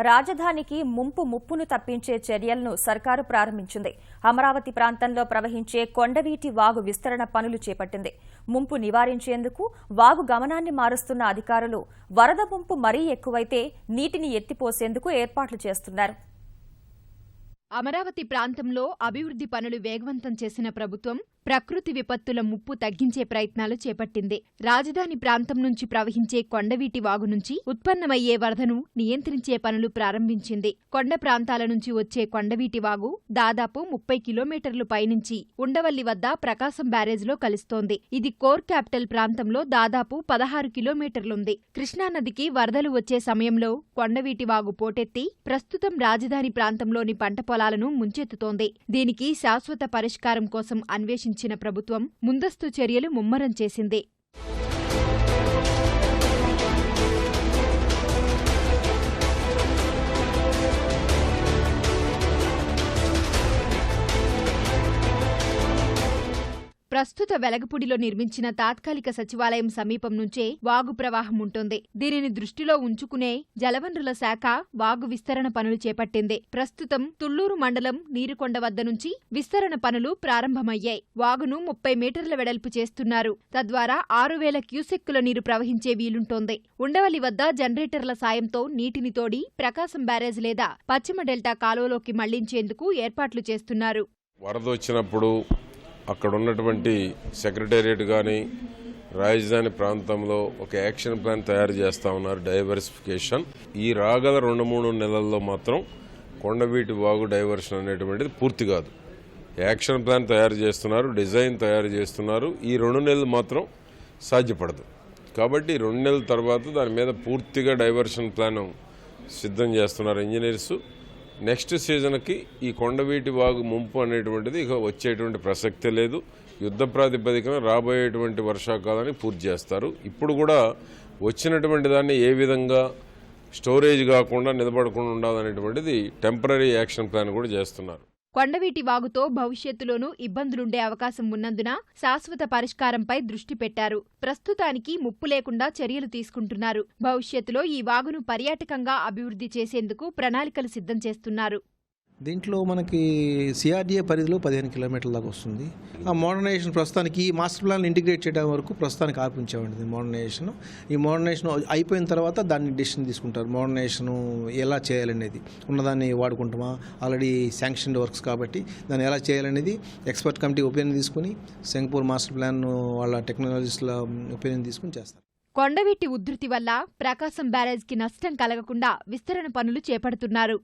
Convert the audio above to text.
రాజధానికి ముప్పును తప్పించే చర్యలను సర్కారు ప్రారంభించింది. అమరావతి ప్రాంతంలో ప్రవహించే కొండవీటి వాగు విస్తరణ పనులు చేపట్టింది. ముంపు నివారించేందుకు వాగు గమనాన్ని మారుస్తున్న అధికారులు వరద ముంపు మరీ ఎక్కువైతే నీటిని ఎత్తిపోసేందుకు ఏర్పాట్లు చేస్తున్నారు. అమరావతి ప్రాంతంలో అభివృద్ధి పనులు వేగవంతం చేసిన ప్రభుత్వం ప్రకృతి విపత్తుల ముప్పు తగ్గించే ప్రయత్నాలు చేపట్టింది. రాజధాని ప్రాంతం నుంచి ప్రవహించే కొండవీటి వాగు నుంచి ఉత్పన్నమయ్యే వరదను నియంత్రించే పనులు ప్రారంభించింది. కొండ ప్రాంతాల నుంచి వచ్చే కొండవీటి వాగు దాదాపు 30 కిలోమీటర్లు పైనుంచి ఉండవల్లి వద్ద ప్రకాశం బ్యారేజ్లో కలుస్తోంది. ఇది కోర్ క్యాపిటల్ ప్రాంతంలో దాదాపు 16 కిలోమీటర్లుంది. కృష్ణానదికి వరదలు వచ్చే సమయంలో కొండవీటి వాగు పోటెత్తి ప్రస్తుతం రాజధాని ప్రాంతంలోని పంట పొలాలను ముంచెత్తుతోంది. దీనికి శాశ్వత పరిష్కారం కోసం అన్వేషించిన ప్రభుత్వం ముందస్తు చర్యలు ముమ్మరం చేసింది. ప్రస్తుత వెలగపూడిలో నిర్మించిన తాత్కాలిక సచివాలయం సమీపం నుంచే వాగు ప్రవాహం ఉంటుంది. దీనిని దృష్టిలో ఉంచుకునే జలవనరుల శాఖ వాగు విస్తరణ పనులు చేపట్టింది. ప్రస్తుతం తుళ్లూరు మండలం నీరుకొండ వద్ద నుంచి విస్తరణ పనులు ప్రారంభమయ్యాయి. వాగును 30 మీటర్ల వెడల్పు చేస్తున్నారు. తద్వారా 6000 క్యూసెక్కుల నీరు ప్రవహించే వీలుంటోంది. ఉండవల్లి వద్ద జనరేటర్ల సాయంతో నీటిని తోడి ప్రకాశం బ్యారేజ్ లేదా పశ్చిమ డెల్టా కాలువలోకి మళ్లించేందుకు ఏర్పాట్లు చేస్తున్నారు. వరద వచ్చినప్పుడు అక్కడ ఉన్నటువంటి సెక్రటేరియట్ కానీ రాజధాని ప్రాంతంలో ఒక యాక్షన్ ప్లాన్ తయారు చేస్తూ ఉన్నారు, డైవర్సిఫికేషన్. ఈ రాగల 2-3 నెలల్లో మాత్రం కొండవీటి వాగు డైవర్షన్ అనేటువంటిది పూర్తి కాదు. యాక్షన్ ప్లాన్ తయారు చేస్తున్నారు, డిజైన్ తయారు చేస్తున్నారు. ఈ 2 నెలలు మాత్రం సాధ్యపడదు. కాబట్టి 2 నెలల తర్వాత దాని మీద పూర్తిగా డైవర్షన్ ప్లాన్ సిద్ధం చేస్తున్నారు ఇంజనీర్స్. నెక్స్ట్ సీజన్కి ఈ కొండవీటి వాగు ముంపు అనేటువంటిది ఇక వచ్చేటువంటి ప్రసక్తే లేదు. యుద్ధ ప్రాతిపదికన రాబోయేటువంటి వర్షాకాలాన్ని పూర్తి చేస్తారు. ఇప్పుడు కూడా వచ్చినటువంటి దాన్ని ఏ విధంగా స్టోరేజ్ కాకుండా నిలబడకుండా ఉండాలనేటువంటిది టెంపరరీ యాక్షన్ ప్లాన్ కూడా చేస్తున్నారు. కొండవీటి వాగుతో భవిష్యత్తులోనూ ఇబ్బందులుండే అవకాశం ఉన్నందున శాశ్వత పరిష్కారంపై దృష్టి పెట్టారు. ప్రస్తుతానికి ముప్పు లేకుండా చర్యలు తీసుకుంటున్నారు. భవిష్యత్తులో ఈ వాగును పర్యాటకంగా అభివృద్ధి చేసేందుకు ప్రణాళికలు సిద్ధం చేస్తున్నారు. దీంట్లో మనకి సిఆర్డీఏ పరిధిలో 15 కిలోమీటర్ల దాకా వస్తుంది. ఆ మోడర్నైజేషన్ ప్రస్తుతానికి ఈ మాస్టర్ ప్లాన్ ఇంటిగ్రేట్ చేయడం వరకు ప్రస్తుతానికి ఆపించామండి. ఈ మోడర్నైజేషన్ అయిపోయిన తర్వాత దాన్ని డెసిషన్ తీసుకుంటారు. మోడర్నైజేషన్ ఎలా చేయాలనేది ఉన్నదాన్ని వాడుకుంటామా, ఆల్రెడీ శాంక్షన్ వర్క్స్ కాబట్టి దాన్ని ఎలా చేయాలనేది ఎక్స్పర్ట్ కమిటీ ఒపీనియన్ తీసుకుని సింగపూర్ మాస్టర్ ప్లాన్ వాళ్ళ టెక్నాలజిస్టుల ఒపీనియన్ తీసుకుని చేస్తారు. కొండవీటి ఉధృతి వల్ల ప్రకాశం బ్యారేజ్కి నష్టం కలగకుండా విస్తరణ పనులు చేపడుతున్నారు.